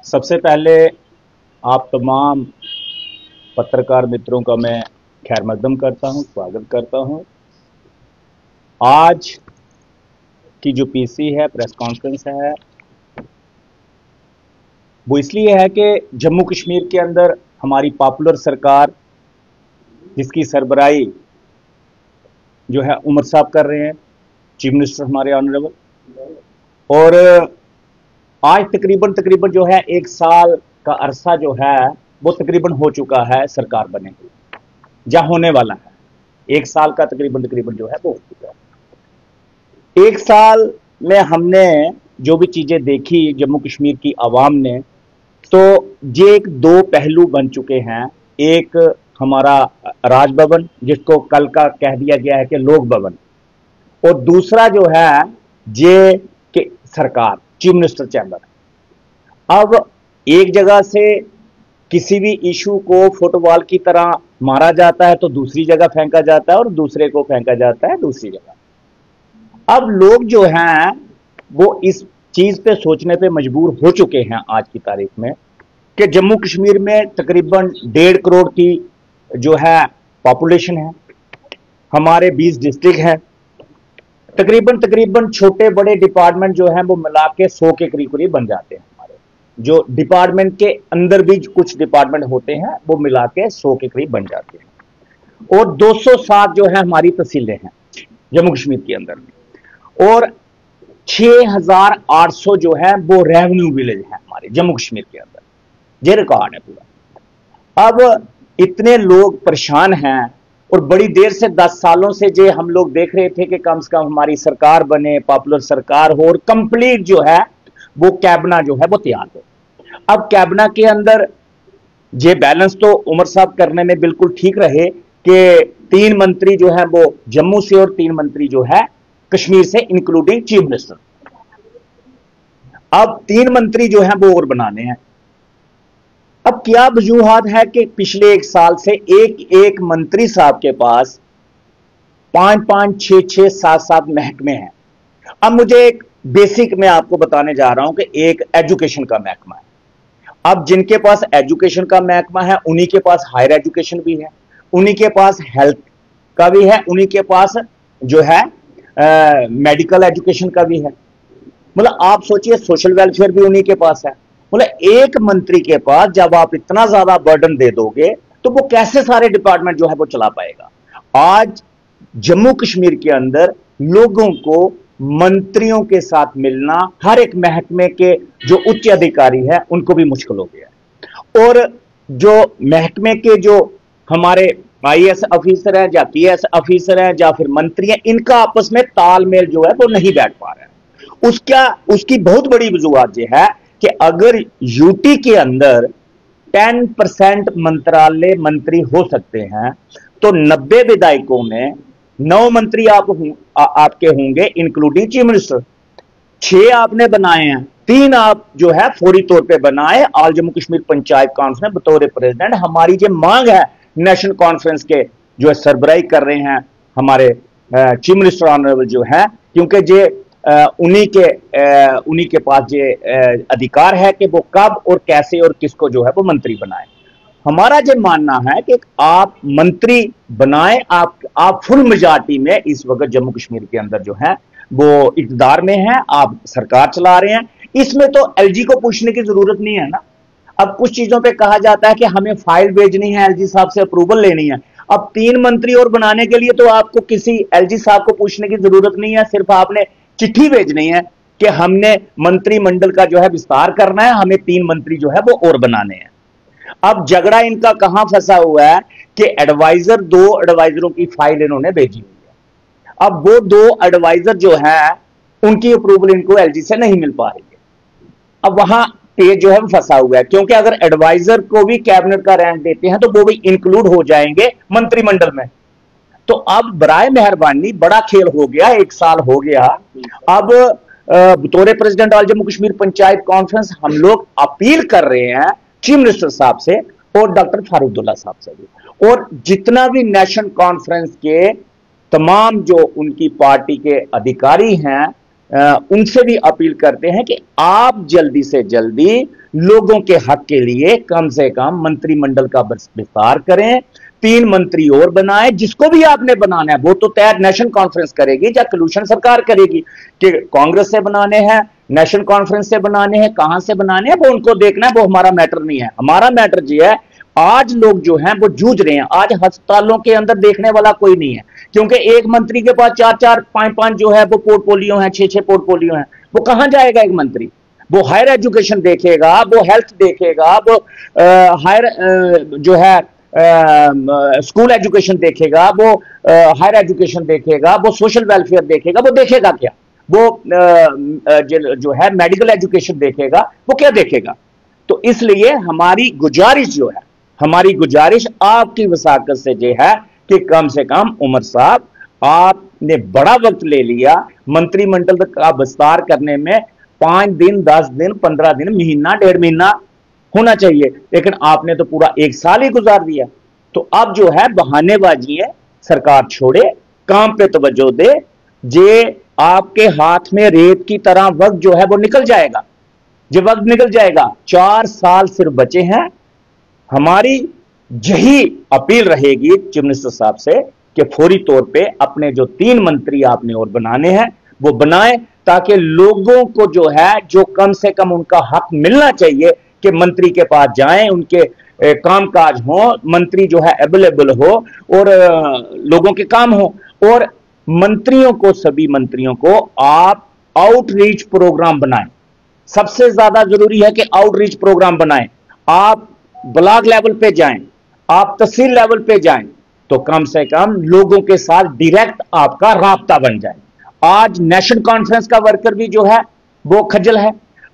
सबसे पहले आप तमाम पत्रकार मित्रों का मैं खैर मकदम करता हूं, स्वागत करता हूं। आज की जो पीसी है, प्रेस कॉन्फ्रेंस है, वो इसलिए है कि जम्मू कश्मीर के अंदर हमारी पॉपुलर सरकार, जिसकी सरबराही जो है उमर साहब कर रहे हैं, चीफ मिनिस्टर हमारे ऑनरेबल, और आज तकरीबन जो है 1 साल का अरसा जो है वो तकरीबन हो चुका है सरकार बने या होने वाला है। 1 साल का तकरीबन जो है वो हो चुका है। 1 साल में हमने जो भी चीजें देखी जम्मू कश्मीर की आवाम ने, तो ये एक दो पहलू बन चुके हैं। एक हमारा राजभवन, जिसको कल का कह दिया गया है कि लोक भवन, और दूसरा जो है ये कि सरकार, चीफ मिनिस्टर चैम्बर। अब एक जगह से किसी भी इशू को फुटबॉल की तरह मारा जाता है तो दूसरी जगह फेंका जाता है और दूसरे को फेंका जाता है दूसरी जगह। अब लोग जो हैं वो इस चीज पे सोचने पे मजबूर हो चुके हैं आज की तारीख में कि जम्मू कश्मीर में तकरीबन 1.5 करोड़ की जो है पॉपुलेशन है, हमारे 20 डिस्ट्रिक्ट हैं, तकरीबन छोटे बड़े डिपार्टमेंट जो हैं वो मिला के 100 के करीब बन जाते हैं। हमारे जो डिपार्टमेंट के अंदर भी कुछ डिपार्टमेंट होते हैं वो मिला के 100 के करीब बन जाते हैं, और 207 जो है हमारी तहसीलें हैं जम्मू कश्मीर के अंदर में, और 6800 जो है वो रेवेन्यू विलेज है हमारे जम्मू कश्मीर के अंदर। ये रिकॉर्ड है पूरा। अब इतने लोग परेशान हैं और बड़ी देर से 10 सालों से जे हम लोग देख रहे थे कि कम से कम हमारी सरकार बने, पॉपुलर सरकार हो और कंप्लीट जो है वो कैबिना जो है वो तैयार हो। अब कैबिना के अंदर ये बैलेंस तो उमर साहब करने में बिल्कुल ठीक रहे कि 3 मंत्री जो है वो जम्मू से और 3 मंत्री जो है कश्मीर से, इंक्लूडिंग चीफ मिनिस्टर। अब 3 मंत्री जो है वो और बनाने हैं। अब क्या वजूहात है कि पिछले 1 साल से एक मंत्री साहब के पास 5-5, 6-6, 7-7 महकमे हैं। अब मुझे एक बेसिक मैं आपको बताने जा रहा हूं कि एक एजुकेशन का महकमा है। अब जिनके पास एजुकेशन का महकमा है उन्हीं के पास हायर एजुकेशन भी है, उन्हीं के पास हेल्थ का भी है, उन्हीं के पास जो है मेडिकल एजुकेशन का भी है। मतलब आप सोचिए सोशल वेलफेयर भी उन्हीं के पास है। मतलब एक मंत्री के पास जब आप इतना ज्यादा बर्डन दे दोगे तो वो कैसे सारे डिपार्टमेंट जो है वो चला पाएगा। आज जम्मू कश्मीर के अंदर लोगों को मंत्रियों के साथ मिलना, हर एक महकमे के जो उच्च अधिकारी है उनको भी मुश्किल हो गया, और जो महकमे के जो हमारे आईएएस ऑफिसर हैं या पीएस ऑफिसर हैं या फिर मंत्री हैं, इनका आपस में तालमेल जो है वो नहीं बैठ पा रहा है। उसकी बहुत बड़ी वजूहत यह है कि अगर यूटी के अंदर 10% मंत्रालय मंत्री हो सकते हैं तो 90 विधायकों में 9 मंत्री आपके होंगे, इंक्लूडिंग चीफ मिनिस्टर। 6 आपने बनाए हैं, 3 आप जो है फौरी तौर पे बनाए। ऑल जम्मू कश्मीर पंचायत काउंसिल में बतौर प्रेसिडेंट हमारी जो मांग है नेशनल कॉन्फ्रेंस के जो है सरबराही कर रहे हैं हमारे चीफ मिनिस्टर ऑनरेबल जो है, क्योंकि जे उन्हीं के पास ये अधिकार है कि वो कब और कैसे और किसको जो है वो मंत्री बनाए। हमारा ये मानना है कि आप मंत्री बनाए, आप फुल मेजॉरिटी में इस वक्त जम्मू कश्मीर के अंदर जो है वो इक़्तिदार में है, आप सरकार चला रहे हैं। इसमें तो एलजी को पूछने की जरूरत नहीं है ना। अब कुछ चीजों पे कहा जाता है कि हमें फाइल भेजनी है, एलजी साहब से अप्रूवल लेनी है। अब 3 मंत्री और बनाने के लिए तो आपको किसी एलजी साहब को पूछने की जरूरत नहीं है, सिर्फ आपने चिट्ठी भेजनी है कि हमने मंत्रिमंडल का जो है विस्तार करना है, हमें 3 मंत्री जो है वो और बनाने हैं। अब झगड़ा इनका कहां फंसा हुआ है कि एडवाइजर, 2 एडवाइजरों की फाइल इन्होंने भेजी हुई है। अब वो 2 एडवाइजर जो है उनकी अप्रूवल इनको एलजी से नहीं मिल पा रही है। अब वहां पेज जो है वो फंसा हुआ है, क्योंकि अगर एडवाइजर को भी कैबिनेट का रैंक देते हैं तो वो भी इंक्लूड हो जाएंगे मंत्रिमंडल में। तो अब बराए मेहरबानी, बड़ा खेल हो गया, 1 साल हो गया। अब बतौर president all Jammu Kashmir panchayat conference हम लोग अपील कर रहे हैं चीफ मिनिस्टर साहब से और डॉक्टर फारूक अब्दुल्ला साहब से भी, और जितना भी नेशनल कॉन्फ्रेंस के तमाम जो उनकी पार्टी के अधिकारी हैं उनसे भी अपील करते हैं कि आप जल्दी से जल्दी लोगों के हक के लिए कम से कम मंत्रिमंडल का विस्तार करें, 3 मंत्री और बनाए, जिसको भी आपने बनाना है वो तो तय नेशनल कॉन्फ्रेंस करेगी या कलूशन सरकार करेगी कि कांग्रेस से बनाने हैं, नेशनल कॉन्फ्रेंस से बनाने हैं, कहां से बनाने हैं, वो उनको देखना है, वो हमारा मैटर नहीं है। हमारा मैटर ये है, आज लोग जो हैं वो जूझ रहे हैं, आज अस्पतालों के अंदर देखने वाला कोई नहीं है, क्योंकि एक मंत्री के पास 4-4, 5-5 जो है वो पोर्टफोलियो है, 6-6 पोर्टफोलियो है। वो कहां जाएगा एक मंत्री? वो हायर एजुकेशन देखेगा, वो हेल्थ देखेगा, वो हायर जो है स्कूल एजुकेशन देखेगा, वो हायर एजुकेशन देखेगा, वो सोशल वेलफेयर देखेगा, वो देखेगा क्या? वो जो है मेडिकल एजुकेशन देखेगा, वो क्या देखेगा? तो इसलिए हमारी गुजारिश आपकी वसाकत से ये है कि कम से कम उमर साहब, आपने बड़ा वक्त ले लिया मंत्रिमंडल का विस्तार करने में, 5 दिन, 10 दिन, 15 दिन, महीना, 1.5 महीना होना चाहिए, लेकिन आपने तो पूरा 1 साल ही गुजार दिया। तो अब जो है बहानेबाजी है, सरकार छोड़े, काम पे तवज्जो दे। जे आपके हाथ में रेत की तरह वक्त जो है वो निकल जाएगा, जब वक्त निकल जाएगा, 4 साल सिर्फ बचे हैं। हमारी यही अपील रहेगी चीफ मिनिस्टर साहब से कि फौरी तौर पे अपने जो 3 मंत्री आपने और बनाने हैं वो बनाएं, ताकि लोगों को जो है, जो कम से कम उनका हक मिलना चाहिए कि मंत्री के पास जाएं, उनके कामकाज हो, मंत्री जो है अवेलेबल हो और लोगों के काम हो। और मंत्रियों को, सभी मंत्रियों को आप आउटरीच प्रोग्राम बनाएं। सबसे ज्यादा जरूरी है कि आउटरीच प्रोग्राम बनाएं। आप ब्लॉक लेवल पे जाएं, आप तहसील लेवल पे जाएं, तो कम से कम लोगों के साथ डायरेक्ट आपका राब्ता बन जाए। आज नेशनल कॉन्फ्रेंस का वर्कर भी जो है वो खज्जल है,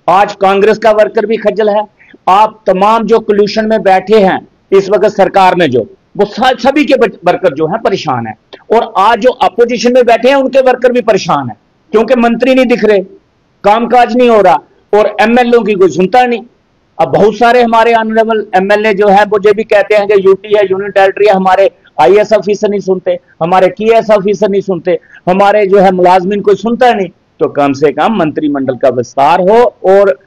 आज कांग्रेस का वर्कर भी खज्जल है। आप तमाम जो कलूशन में बैठे हैं इस वक्त सरकार में, जो वो सभी के वर्कर जो हैं परेशान हैं, और आज जो अपोजिशन में बैठे हैं उनके वर्कर भी परेशान हैं, क्योंकि मंत्री नहीं दिख रहे, कामकाज नहीं हो रहा, और एमएलए की कोई सुनता नहीं। अब बहुत सारे हमारे ऑनरेबल एमएलए जो है वो ये भी कहते हैं कि यूटी है, यूनियन टेरिटरी है, हमारे आईएएस ऑफिसर नहीं सुनते, हमारे केएएस ऑफिसर नहीं सुनते, हमारे जो है मुलाजमीन कोई सुनता नहीं। तो कम से कम मंत्रिमंडल का विस्तार हो और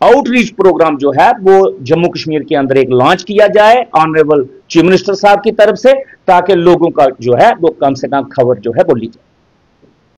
आउटरीच प्रोग्राम जो है वो जम्मू कश्मीर के अंदर एक लॉन्च किया जाए ऑनरेबल चीफ मिनिस्टर साहब की तरफ से, ताकि लोगों का जो है वो कम से कम खबर जो है वो ली जाए।